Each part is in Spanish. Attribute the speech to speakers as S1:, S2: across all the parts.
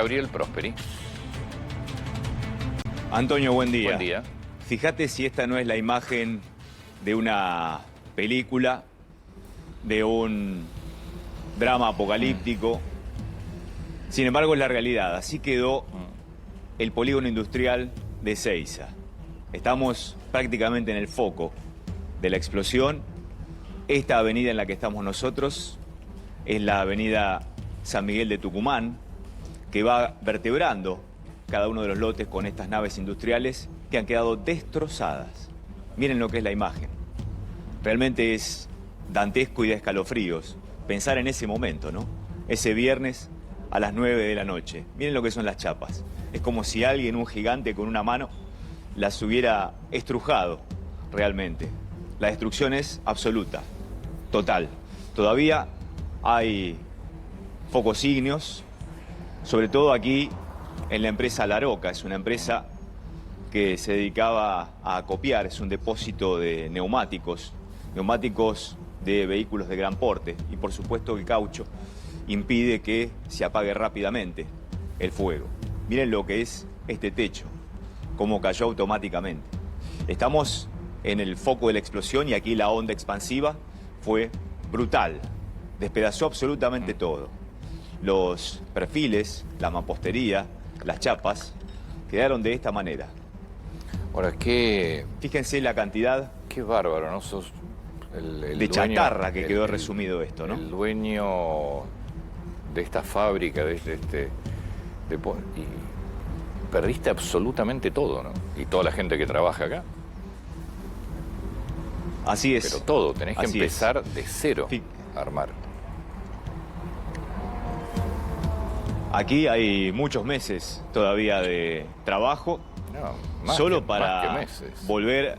S1: Gabriel Prosperi.
S2: Antonio, buen día.
S1: Buen día.
S2: Fíjate si esta no es la imagen de una película, de un drama apocalíptico. Sin embargo, es la realidad. Así quedó el polígono industrial de Ezeiza. Estamos prácticamente en el foco de la explosión. Esta avenida en la que estamos nosotros es la avenida San Miguel de Tucumán, que va vertebrando cada uno de los lotes con estas naves industriales que han quedado destrozadas. Miren lo que es la imagen. Realmente es dantesco y de escalofríos pensar en ese momento, ¿no? Ese viernes a las 9 de la noche. Miren lo que son las chapas. Es como si alguien, un gigante con una mano, las hubiera estrujado realmente. La destrucción es absoluta, total. Todavía hay focos ígneos, sobre todo aquí en la empresa La Roca. Es una empresa que se dedicaba a acopiar, es un depósito de neumáticos de vehículos de gran porte. Y por supuesto el caucho impide que se apague rápidamente el fuego. Miren lo que es este techo, cómo cayó automáticamente. Estamos en el foco de la explosión y aquí la onda expansiva fue brutal. Despedazó absolutamente todo. Los perfiles, la mampostería, las chapas, quedaron de esta manera.
S1: Ahora,
S2: Fíjense la cantidad
S1: qué bárbaro, ¿no? Sos el
S2: de
S1: dueño,
S2: chatarra que quedó resumido esto, ¿no?
S1: El dueño de esta fábrica, y perdiste absolutamente todo, ¿no? Y toda la gente que trabaja acá.
S2: Así es.
S1: Pero todo, tenés que
S2: Así
S1: empezar de cero a armar.
S2: Aquí hay muchos meses todavía de trabajo, solo para volver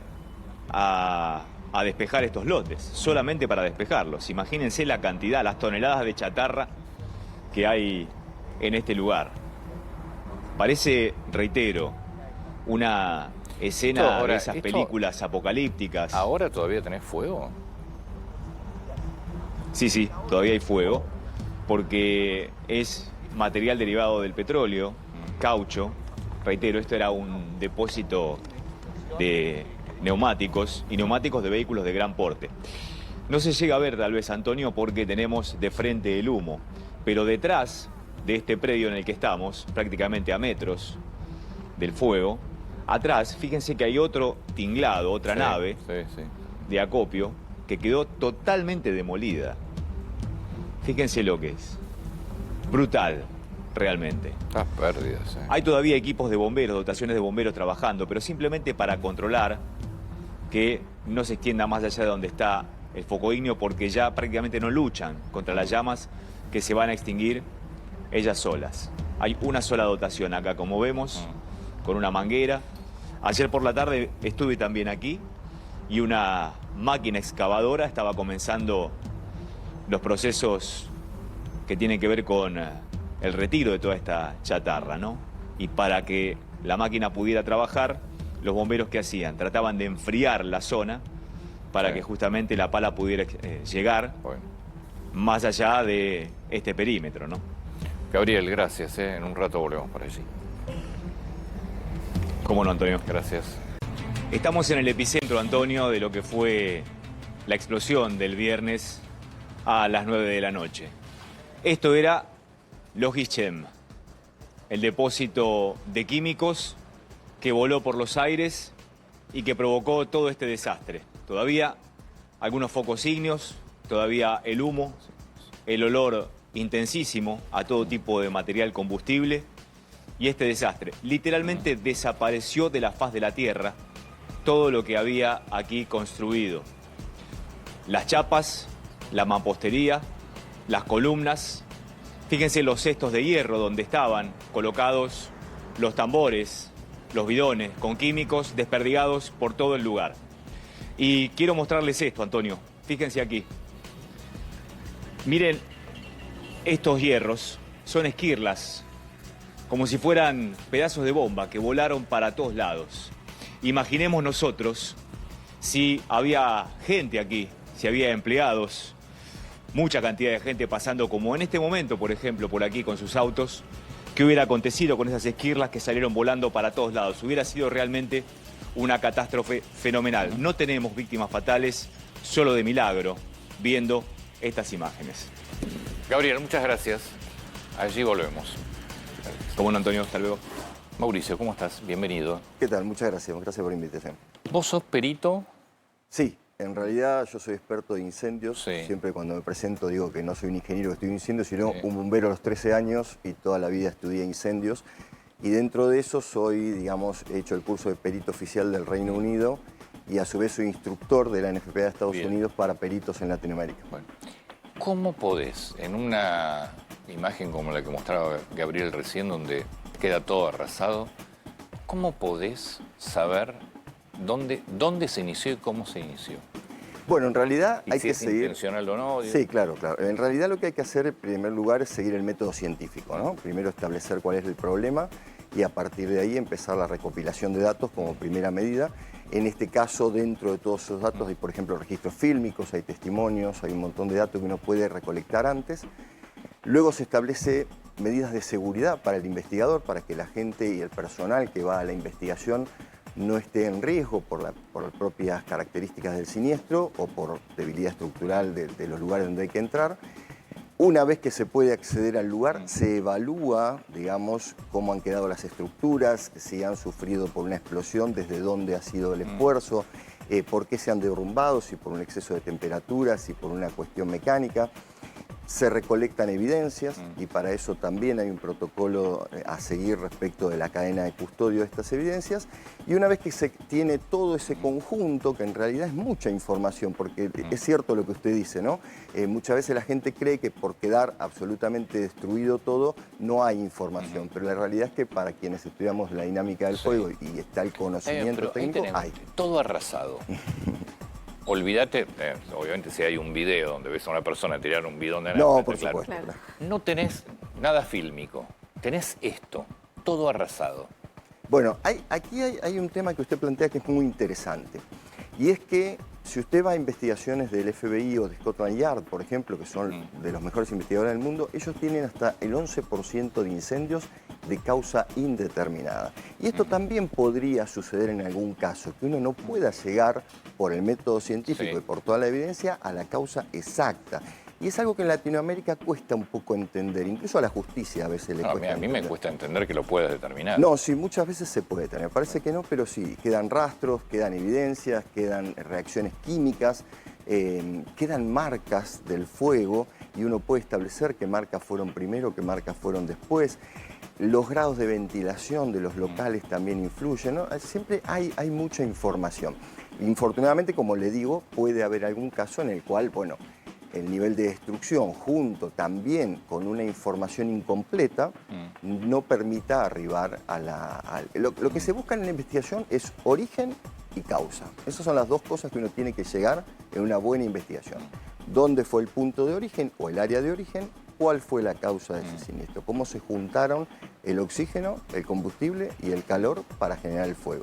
S2: a despejar estos lotes, solamente para despejarlos. Imagínense la cantidad, las toneladas de chatarra que hay en este lugar. Parece, reitero, una escena de esas películas apocalípticas.
S1: ¿Ahora todavía tenés fuego?
S2: Sí, todavía hay fuego, porque es material derivado del petróleo, caucho. Reitero, esto era un depósito de neumáticos y neumáticos de vehículos de gran porte. No se llega a ver tal vez, Antonio, porque tenemos de frente el humo, pero detrás de este predio en el que estamos, prácticamente a metros del fuego, atrás, fíjense que hay otro tinglado, otra nave de acopio que quedó totalmente demolida. Fíjense lo que es. Brutal, realmente.
S1: Las pérdidas.
S2: Hay todavía equipos de bomberos, dotaciones de bomberos trabajando, pero simplemente para controlar que no se extienda más allá de donde está el foco ígneo, porque ya prácticamente no luchan contra las llamas que se van a extinguir ellas solas. Hay una sola dotación acá, como vemos, con una manguera. Ayer por la tarde estuve también aquí y una máquina excavadora estaba comenzando los procesos que tienen que ver con el retiro de toda esta chatarra, ¿no? Y para que la máquina pudiera trabajar, los bomberos, ¿qué hacían? Trataban de enfriar la zona para que justamente la pala pudiera llegar más allá de este perímetro, ¿no?
S1: Gabriel, gracias. En un rato volvemos por allí.
S2: ¿Cómo no, Antonio?
S1: Gracias.
S2: Estamos en el epicentro, Antonio, de lo que fue la explosión del viernes a las 9 de la noche. Esto era Logichem, el depósito de químicos que voló por los aires y que provocó todo este desastre. Todavía algunos focos ígneos, todavía el humo, el olor intensísimo a todo tipo de material combustible y este desastre. Literalmente desapareció de la faz de la tierra todo lo que había aquí construido. Las chapas, la mampostería, las columnas. Fíjense los cestos de hierro donde estaban colocados los tambores, los bidones con químicos desperdigados por todo el lugar. Y quiero mostrarles esto, Antonio. Fíjense aquí. Miren, estos hierros son esquirlas, como si fueran pedazos de bomba que volaron para todos lados. Imaginemos nosotros si había gente aquí, si había empleados, mucha cantidad de gente pasando como en este momento, por ejemplo, por aquí con sus autos, qué hubiera acontecido con esas esquirlas que salieron volando para todos lados. Hubiera sido realmente una catástrofe fenomenal. No tenemos víctimas fatales, solo de milagro, viendo estas imágenes.
S1: Gabriel, muchas gracias. Allí volvemos.
S2: Como no, Antonio, hasta luego.
S1: Mauricio, ¿cómo estás? Bienvenido.
S3: ¿Qué tal? Muchas gracias. Gracias por la invitación.
S1: ¿Vos sos perito?
S3: Sí, en realidad yo soy experto de incendios.
S1: Sí.
S3: Siempre cuando me presento digo que no soy un ingeniero que estudia incendios, sino
S1: Sí.
S3: un bombero a los 13 años y toda la vida estudié incendios. Y dentro de eso soy, digamos, he hecho el curso de perito oficial del Reino Unido y a su vez soy instructor de la NFPA de Estados
S1: Bien.
S3: Unidos para peritos en Latinoamérica.
S1: Bueno, ¿cómo podés, en una imagen como la que mostraba Gabriel recién, donde queda todo arrasado, cómo podés saber dónde se inició y cómo se inició?
S3: Bueno, en realidad
S1: Y
S3: hay
S1: si
S3: que
S1: es
S3: seguir...
S1: intencional o no.
S3: Sí, claro, claro. En realidad lo que hay que hacer en primer lugar es seguir el método científico, ¿no? Primero establecer cuál es el problema y a partir de ahí empezar la recopilación de datos como primera medida. En este caso, dentro de todos esos datos hay, por ejemplo, registros fílmicos, hay testimonios, hay un montón de datos que uno puede recolectar antes. Luego se establece medidas de seguridad para el investigador, para que la gente y el personal que va a la investigación no esté en riesgo por las propias características del siniestro o por debilidad estructural de los lugares donde hay que entrar. Una vez que se puede acceder al lugar, se evalúa, digamos, cómo han quedado las estructuras, si han sufrido por una explosión, desde dónde ha sido el esfuerzo, por qué se han derrumbado, si por un exceso de temperatura, si por una cuestión mecánica. Se recolectan evidencias y para eso también hay un protocolo a seguir respecto de la cadena de custodio de estas evidencias. Y una vez que se tiene todo ese conjunto, que en realidad es mucha información, porque es cierto lo que usted dice, ¿no? Muchas veces la gente cree que por quedar absolutamente destruido todo, no hay información. Pero la realidad es que para quienes estudiamos la dinámica del fuego y está el conocimiento
S1: Pero ahí
S3: técnico,
S1: tenemos
S3: hay.
S1: todo arrasado. Olvídate, obviamente si hay un video donde ves a una persona tirar un bidón de agua,
S3: No,
S1: está
S3: por
S1: claro.
S3: supuesto. Claro.
S1: No tenés nada fílmico, tenés esto, todo arrasado.
S3: Bueno, aquí hay un tema que usted plantea que es muy interesante. Y es que si usted va a investigaciones del FBI o de Scotland Yard, por ejemplo, que son de los mejores investigadores del mundo, ellos tienen hasta el 11% de incendios de causa indeterminada. Y esto también podría suceder en algún caso, que uno no pueda llegar por el método científico y por toda la evidencia a la causa exacta. Y es algo que en Latinoamérica cuesta un poco entender, incluso a la justicia a veces le cuesta
S1: A mí me cuesta entender que lo puedas determinar.
S3: No, sí, muchas veces se puede tener. Parece que no, pero sí. Quedan rastros, quedan evidencias, quedan reacciones químicas, quedan marcas del fuego y uno puede establecer qué marcas fueron primero, qué marcas fueron después. Los grados de ventilación de los locales también influyen, ¿no? Siempre hay mucha información. Infortunadamente, como le digo, puede haber algún caso en el cual, bueno, el nivel de destrucción junto también con una información incompleta no permita arribar a lo que se busca en la investigación es origen y causa. Esas son las dos cosas que uno tiene que llegar en una buena investigación. ¿Dónde fue el punto de origen o el área de origen? ¿Cuál fue la causa de ese siniestro? ¿Cómo se juntaron el oxígeno, el combustible y el calor para generar el fuego?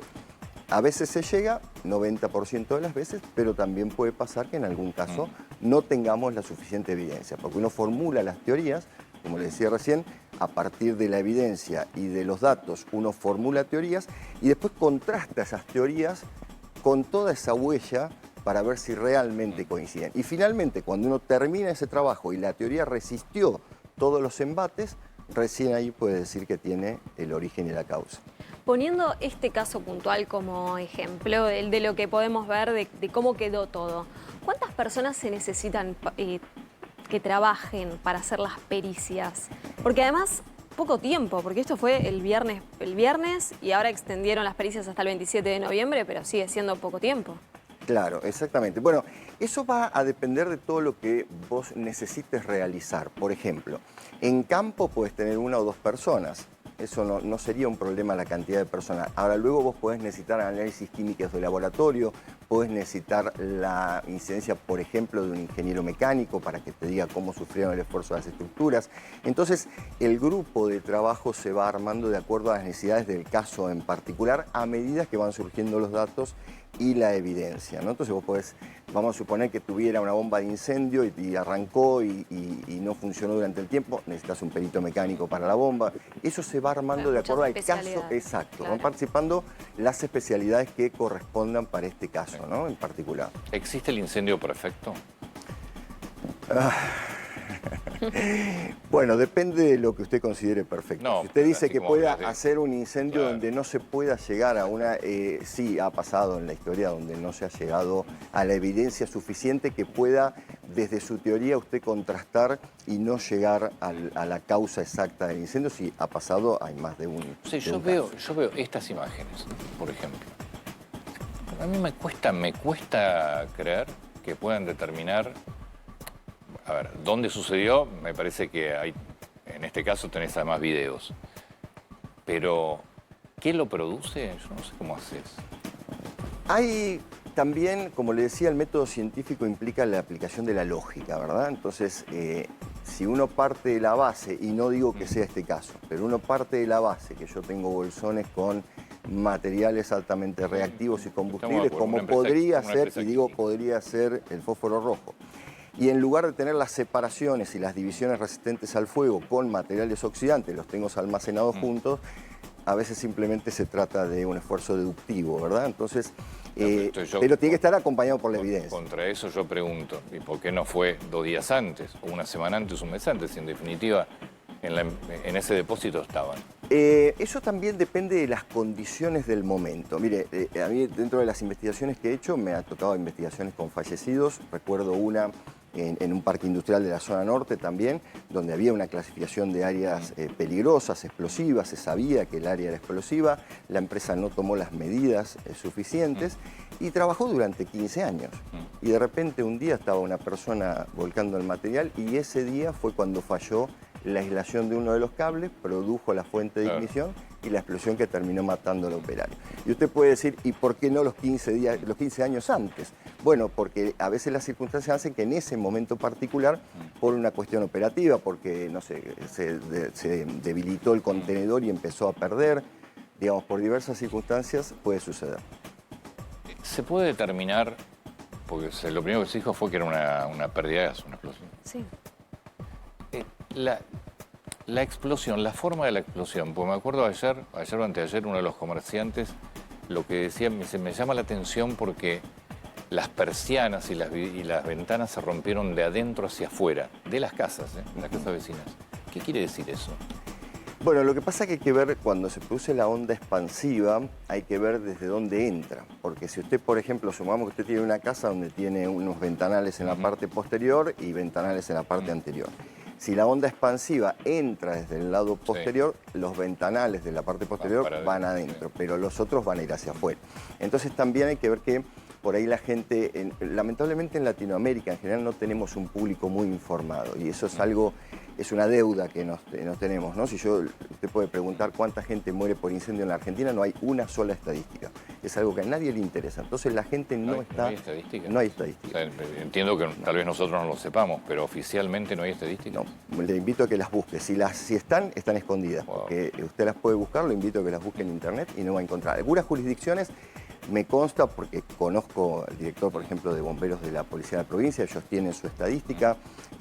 S3: A veces se llega, 90% de las veces, pero también puede pasar que en algún caso no tengamos la suficiente evidencia, porque uno formula las teorías, como le decía recién, a partir de la evidencia y de los datos, uno formula teorías y después contrasta esas teorías con toda esa huella para ver si realmente coinciden. Y finalmente, cuando uno termina ese trabajo y la teoría resistió todos los embates, recién ahí puede decir que tiene el origen y la causa.
S4: Poniendo este caso puntual como ejemplo de lo que podemos ver, de cómo quedó todo, ¿cuántas personas se necesitan que trabajen para hacer las pericias? Porque además, poco tiempo, porque esto fue el viernes y ahora extendieron las pericias hasta el 27 de noviembre, pero sigue siendo poco tiempo.
S3: Claro, exactamente. Bueno, eso va a depender de todo lo que vos necesites realizar. Por ejemplo, en campo puedes tener una o dos personas. Eso no sería un problema la cantidad de personas. Ahora luego vos podés necesitar análisis químicos de laboratorio, Puedes necesitar la incidencia, por ejemplo, de un ingeniero mecánico para que te diga cómo sufrieron el esfuerzo de las estructuras. Entonces, el grupo de trabajo se va armando de acuerdo a las necesidades del caso en particular a medida que van surgiendo los datos y la evidencia, ¿no? Entonces vos podés, vamos a suponer que tuviera una bomba de incendio y arrancó y no funcionó durante el tiempo, necesitas un perito mecánico para la bomba. Eso se va armando de acuerdo al caso. Exacto,
S4: claro.
S3: van participando las especialidades que correspondan para este caso, ¿no? En particular.
S1: ¿Existe el incendio perfecto?
S3: Bueno, depende de lo que usted considere perfecto.
S1: No,
S3: si usted dice
S1: así
S3: que
S1: como
S3: pueda
S1: que-
S3: hacer un incendio
S1: Claro.
S3: donde no se pueda llegar a una... sí, ha pasado en la historia donde no se ha llegado a la evidencia suficiente que pueda, desde su teoría, usted contrastar y no llegar a la causa exacta del incendio. Sí, ha pasado, hay más de un...
S1: Sí,
S3: de
S1: yo
S3: un
S1: veo
S3: caso.
S1: estas imágenes, por ejemplo. A mí me cuesta creer que puedan determinar, a ver, dónde sucedió. Me parece que hay, en este caso tenés además videos. Pero, ¿qué lo produce? Yo no sé cómo haces.
S3: Hay también, como le decía, el método científico implica la aplicación de la lógica, ¿verdad? Entonces, si uno parte de la base, y no digo que sea este caso, pero uno parte de la base, que yo tengo bolsones con materiales altamente reactivos y combustibles,
S1: acuerdo,
S3: como
S1: una empresa-
S3: podría
S1: una
S3: ser,
S1: empresa
S3: y digo
S1: química.
S3: podría ser el fósforo rojo. Y en lugar de tener las separaciones y las divisiones resistentes al fuego con materiales oxidantes, los tengo almacenados juntos, a veces simplemente se trata de un esfuerzo deductivo, ¿verdad? Entonces, pero tiene que estar acompañado por la evidencia.
S1: Contra eso yo pregunto, ¿y por qué no fue 2 días antes, o una semana antes, un mes antes? Si en definitiva, en ese depósito estaban.
S3: Eso también depende de las condiciones del momento. Mire, a mí dentro de las investigaciones que he hecho me ha tocado investigaciones con fallecidos. Recuerdo una en un parque industrial de la zona norte también, donde había una clasificación de áreas peligrosas, explosivas. Se sabía que el área era explosiva, la empresa no tomó las medidas suficientes y trabajó durante 15 años. Y de repente un día estaba una persona volcando el material y ese día fue cuando falló la aislación de uno de los cables, produjo la fuente de ignición y la explosión que terminó matando al operario. Y usted puede decir, ¿y por qué no los 15 años antes? Bueno, porque a veces las circunstancias hacen que en ese momento particular, por una cuestión operativa, porque, no sé, se debilitó el contenedor y empezó a perder, digamos, por diversas circunstancias puede suceder.
S1: ¿Se puede determinar, porque lo primero que se dijo fue que era una pérdida de gas, una explosión?
S4: Sí.
S1: La explosión, la forma de la explosión, pues me acuerdo ayer o anteayer, uno de los comerciantes lo que decía, me llama la atención porque las persianas y las ventanas se rompieron de adentro hacia afuera, de las casas vecinas. ¿Qué quiere decir eso?
S3: Bueno, lo que pasa es que hay que ver, cuando se produce la onda expansiva, hay que ver desde dónde entra. Porque si usted, por ejemplo, sumamos que usted tiene una casa donde tiene unos ventanales en la parte posterior y ventanales en la parte anterior. Si la onda expansiva entra desde el lado posterior, los ventanales de la parte posterior van adentro, pero los otros van a ir hacia afuera. Entonces también hay que ver que por ahí la gente, lamentablemente en Latinoamérica en general no tenemos un público muy informado y eso es algo, es una deuda que nos tenemos, ¿no? Si usted puede preguntar cuánta gente muere por incendio en la Argentina, no hay una sola estadística. Es algo que a nadie le interesa. Entonces la gente no está...
S1: ¿No hay estadística?
S3: No hay estadística.
S1: O sea, entiendo que tal vez nosotros no lo sepamos, pero oficialmente no hay estadística.
S3: No, le invito a que las busque. Si están escondidas, porque usted las puede buscar, lo invito a que las busque en internet y no va a encontrar. Algunas jurisdicciones me consta, porque conozco al director, por ejemplo, de bomberos de la Policía de la Provincia, ellos tienen su estadística,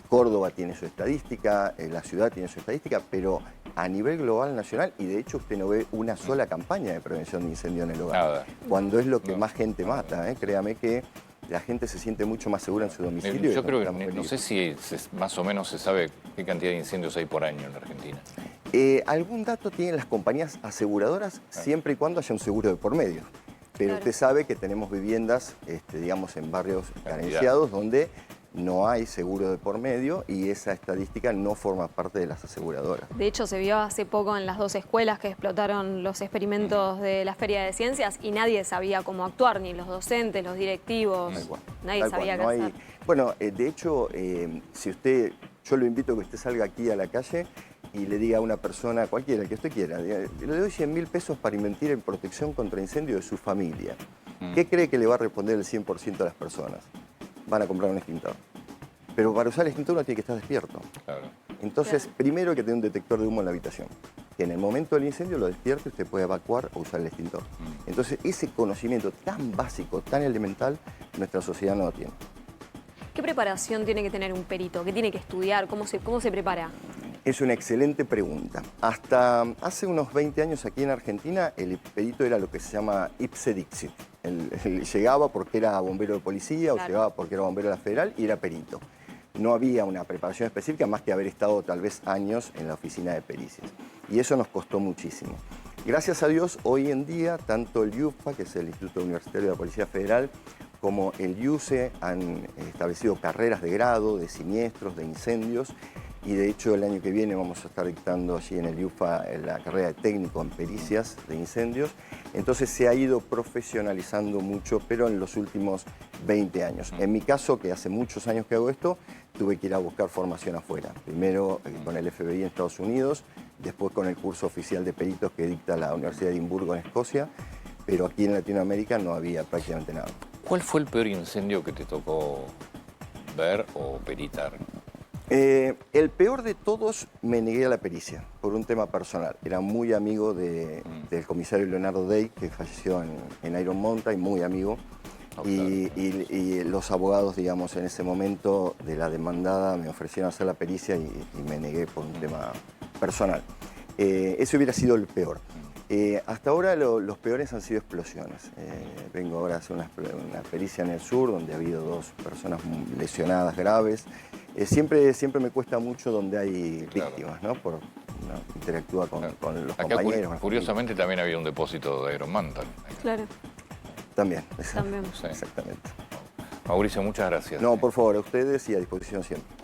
S3: Córdoba tiene su estadística, la ciudad tiene su estadística, pero a nivel global, nacional, y de hecho usted no ve una sola campaña de prevención de incendio en el hogar.
S1: Nada.
S3: Cuando es lo que más gente mata, créame que la gente se siente mucho más segura en su domicilio.
S1: Yo creo que no sé si más o menos se sabe qué cantidad de incendios hay por año en la Argentina.
S3: Algún dato tienen las compañías aseguradoras siempre y cuando haya un seguro de por medio. Pero usted sabe que tenemos viviendas, digamos, en barrios carenciados donde no hay seguro de por medio y esa estadística no forma parte de las aseguradoras.
S4: De hecho, se vio hace poco en las 2 escuelas que explotaron los experimentos de la Feria de Ciencias y nadie sabía cómo actuar, ni los docentes, los directivos, nadie sabía qué hacer.
S3: Bueno, de hecho, yo lo invito a que usted salga aquí a la calle y le diga a una persona, cualquiera, el que usted quiera, le doy 100.000 pesos para invertir en protección contra incendio de su familia. ¿Qué cree que le va a responder el 100% de las personas? Van a comprar un extintor. Pero para usar el extintor uno tiene que estar despierto.
S1: Claro.
S3: Entonces,
S4: Claro.
S3: primero hay que tener un detector de humo en la habitación. Que en el momento del incendio lo despierte, usted puede evacuar o usar el extintor. Entonces, ese conocimiento tan básico, tan elemental, nuestra sociedad no lo tiene.
S4: ¿Qué preparación tiene que tener un perito? ¿Qué tiene que estudiar? ¿Cómo se prepara?
S3: Es una excelente pregunta. Hasta hace unos 20 años aquí en Argentina, el perito era lo que se llama ipse dixit. Él llegaba porque era bombero de policía o
S4: Claro.
S3: llegaba porque era bombero de la federal y era perito. No había una preparación específica más que haber estado tal vez años en la oficina de pericias. Y eso nos costó muchísimo. Gracias a Dios, hoy en día, tanto el IUFPA, que es el Instituto Universitario de la Policía Federal, como el IUCE han establecido carreras de grado, de siniestros, de incendios, y de hecho el año que viene vamos a estar dictando allí en el IUFA la carrera de técnico en pericias de incendios. Entonces se ha ido profesionalizando mucho, pero en los últimos 20 años. En mi caso, que hace muchos años que hago esto, tuve que ir a buscar formación afuera. Primero con el FBI en Estados Unidos, después con el curso oficial de peritos que dicta la Universidad de Edimburgo en Escocia, pero aquí en Latinoamérica no había prácticamente nada.
S1: ¿Cuál fue el peor incendio que te tocó ver o peritar?
S3: El peor de todos me negué a la pericia por un tema personal. Era muy amigo del comisario Leonardo Day, que falleció en Iron Mountain, muy amigo. Y los abogados, digamos, en ese momento de la demandada me ofrecieron hacer la pericia y me negué por un tema personal. Ese hubiera sido el peor. Hasta ahora los peores han sido explosiones. Vengo ahora a hacer una pericia en el sur, donde ha habido 2 personas lesionadas graves. Siempre me cuesta mucho donde hay víctimas, ¿no? Interactúa con los
S1: Acá,
S3: compañeros.
S1: curiosamente, también había un depósito de Iron Mountain.
S4: Claro,
S3: También.
S4: también.
S1: Sí.
S3: Exactamente.
S1: Mauricio, muchas gracias.
S3: No, por favor, a ustedes y a disposición siempre.